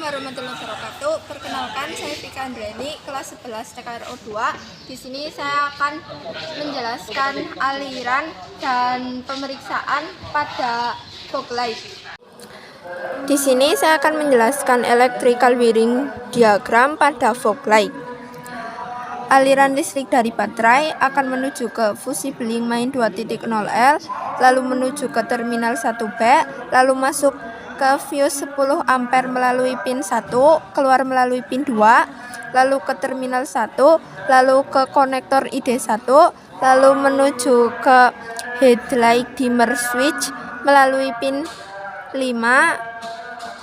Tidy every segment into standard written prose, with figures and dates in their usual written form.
Assalamualaikum warahmatullahi wabarakatuh. Perkenalkan, saya Vika Andriani, kelas 11 TKRO 2. Di sini saya akan menjelaskan aliran dan pemeriksaan pada fog light. Di sini saya akan menjelaskan electrical wiring diagram pada fog light. Aliran listrik dari baterai akan menuju ke fusi beling main 2.0L, lalu menuju ke terminal 1B, lalu masuk ke fuse 10 ampere melalui pin 1, keluar melalui pin 2, lalu ke terminal 1, lalu ke konektor ID1, lalu menuju ke headlight dimmer switch melalui pin 5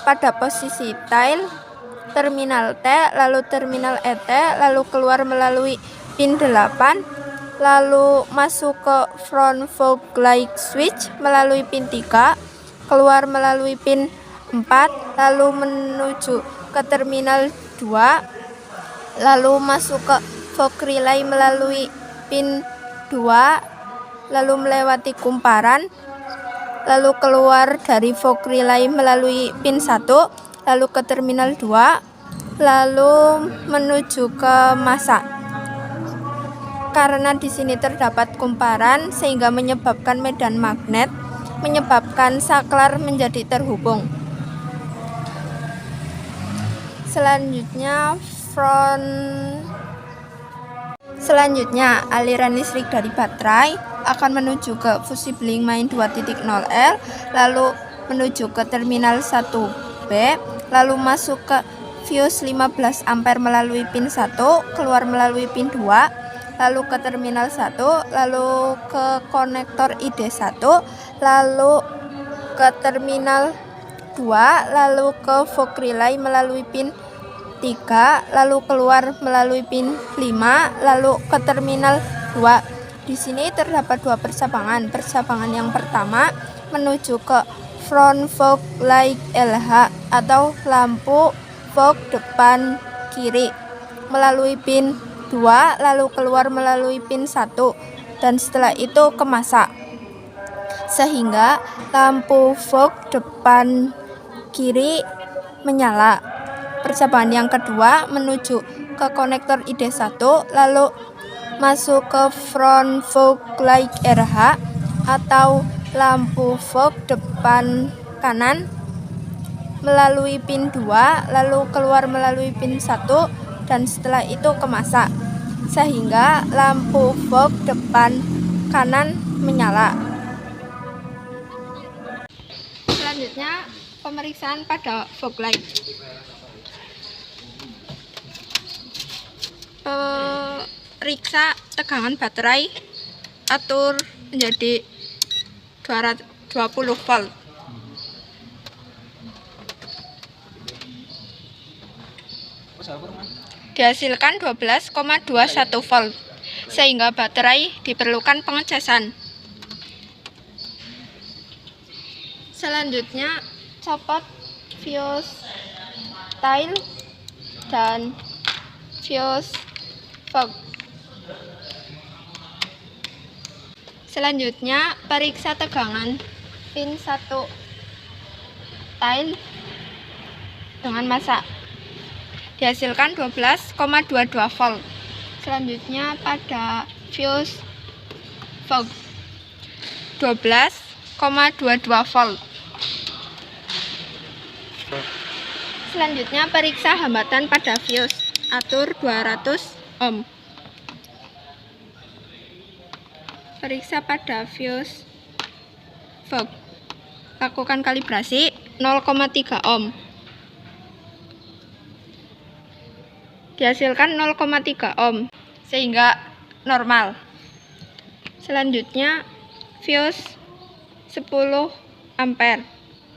pada posisi tail, terminal T, lalu terminal ET, lalu keluar melalui pin 8, lalu masuk ke front fog light switch melalui pin 3, keluar melalui pin 4, lalu menuju ke terminal 2, lalu masuk ke fog relay melalui pin 2, lalu melewati kumparan, lalu keluar dari fog relay melalui pin 1, lalu ke terminal 2, lalu menuju ke masa. Karena di sini terdapat kumparan sehingga menyebabkan medan magnet, menyebabkan saklar menjadi terhubung. Selanjutnya aliran listrik dari baterai akan menuju ke fusi beling main 2.0L, lalu menuju ke terminal 1B, lalu masuk ke fuse 15 ampere melalui pin 1, keluar melalui pin 2, lalu ke terminal 1, lalu ke konektor ID1, lalu ke terminal 2, lalu ke fog relay melalui pin 3, lalu keluar melalui pin 5, lalu ke terminal 2. Di sini terdapat dua percabangan. Percabangan yang pertama menuju ke front fog light LH atau lampu fog depan kiri melalui pin 2, lalu keluar melalui pin 1, dan setelah itu ke masa, sehingga lampu fog depan kiri menyala. Percabangan yang kedua menuju ke konektor ID1, lalu masuk ke front fog light RH atau lampu fog depan kanan melalui pin 2, lalu keluar melalui pin 1, dan setelah itu ke masa, sehingga lampu fog depan kanan menyala. Selanjutnya pemeriksaan pada fog light. Periksa tegangan baterai, atur menjadi 220 volt. Dihasilkan 12,21 volt, sehingga baterai diperlukan pengecasan. Selanjutnya copot fuse tail dan fuse fog. Selanjutnya periksa tegangan pin 1 tail dengan masa. Dihasilkan 12,22 volt. Selanjutnya pada fuse fog 12,22 volt. Selanjutnya periksa hambatan pada fuse, atur 200 ohm. Periksa pada fuse fog, lakukan kalibrasi 0,3 ohm. Dihasilkan 0,3 ohm, sehingga normal. Selanjutnya fuse 10 ampere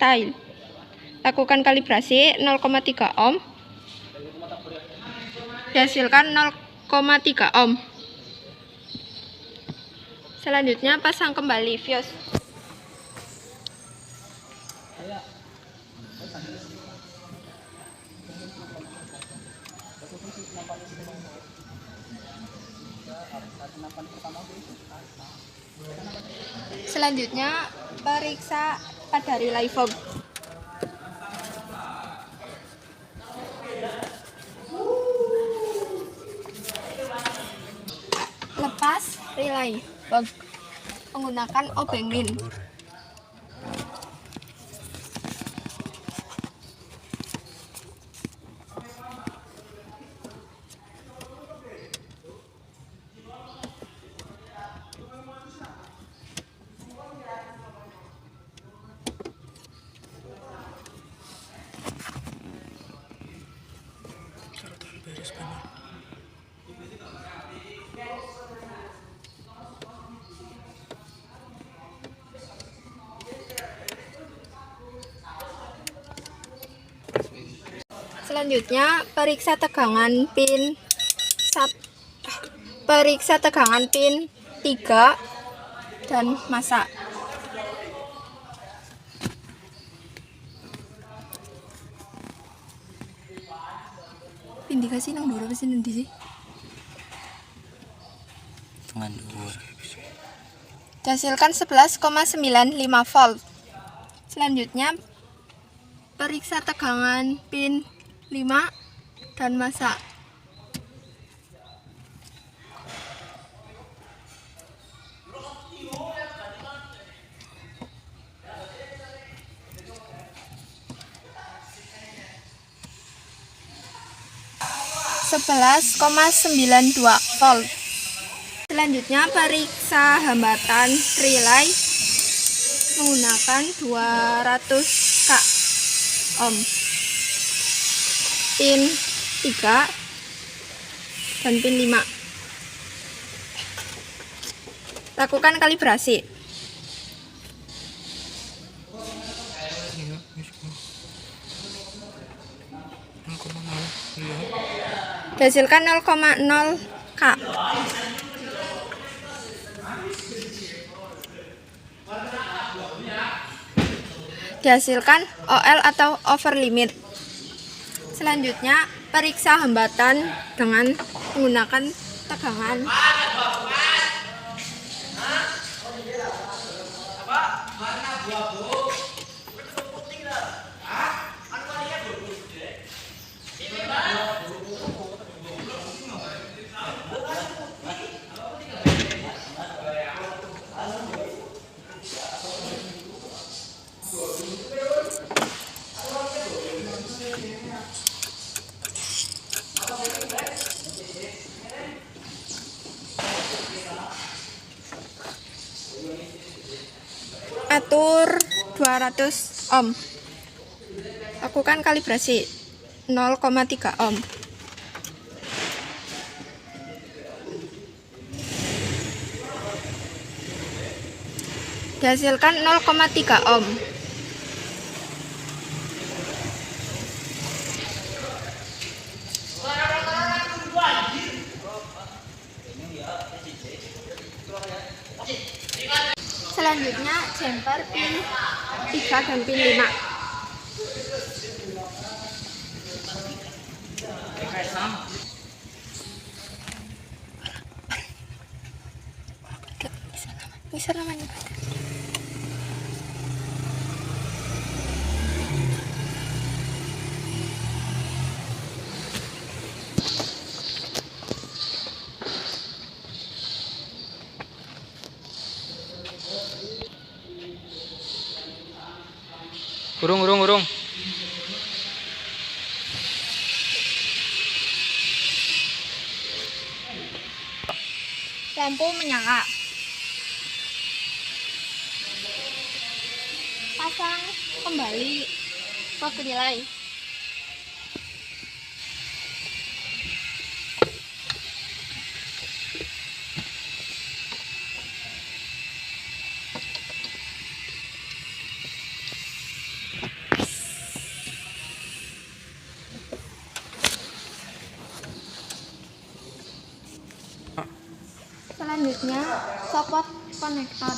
tail, lakukan kalibrasi 0,3 ohm. Dihasilkan 0,3 ohm. Selanjutnya pasang kembali fuse. Selanjutnya periksa pada relay fog. relay menggunakan obeng min. Selanjutnya periksa tegangan pin 3 dan massa. Pin dikasih nang dhuwur apa sih nanti sih? Tengah dhuwur. Dihasilkan 11,95 volt. Selanjutnya periksa tegangan pin 5 dan massa. (11,92 volt). Selanjutnya periksa hambatan relay menggunakan 200 k ohm. Pin 3 dan pin 5. Lakukan kalibrasi. Dihasilkan 0,0 K. Dihasilkan OL atau over limit. Selanjutnya periksa hambatan dengan menggunakan tegangan. Atur 200 ohm. Lakukan kalibrasi 0,3 ohm. Dihasilkan 0,3 ohm. Selanjutnya jumper pin 3 dan pin 5. Bisa namanya. Urung. Lampu menyala. Pasang kembali fog relay. Selanjutnya support konektor.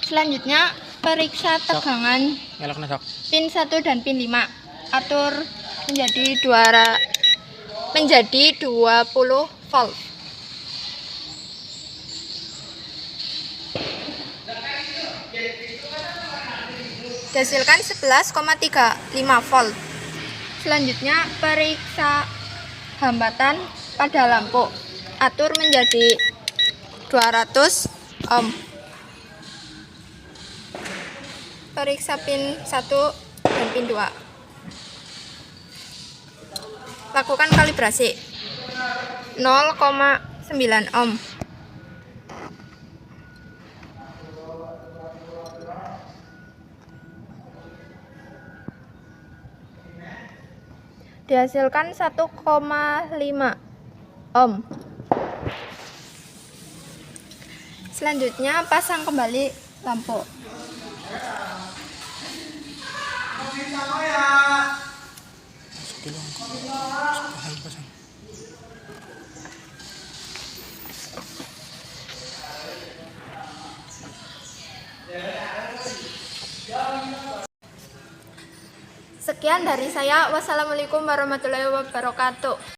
Selanjutnya periksa tegangan Ngelok sok. pin 1 dan pin 5. Atur menjadi 20 volt. Dihasilkan 11,35 volt. Selanjutnya periksa hambatan pada lampu. Atur menjadi 200 ohm. Periksa pin 1 dan pin 2. Lakukan kalibrasi 0,9 ohm. Dihasilkan 1,5 ohm. Selanjutnya pasang kembali lampu. Sekian dari saya. Wassalamualaikum warahmatullahi wabarakatuh.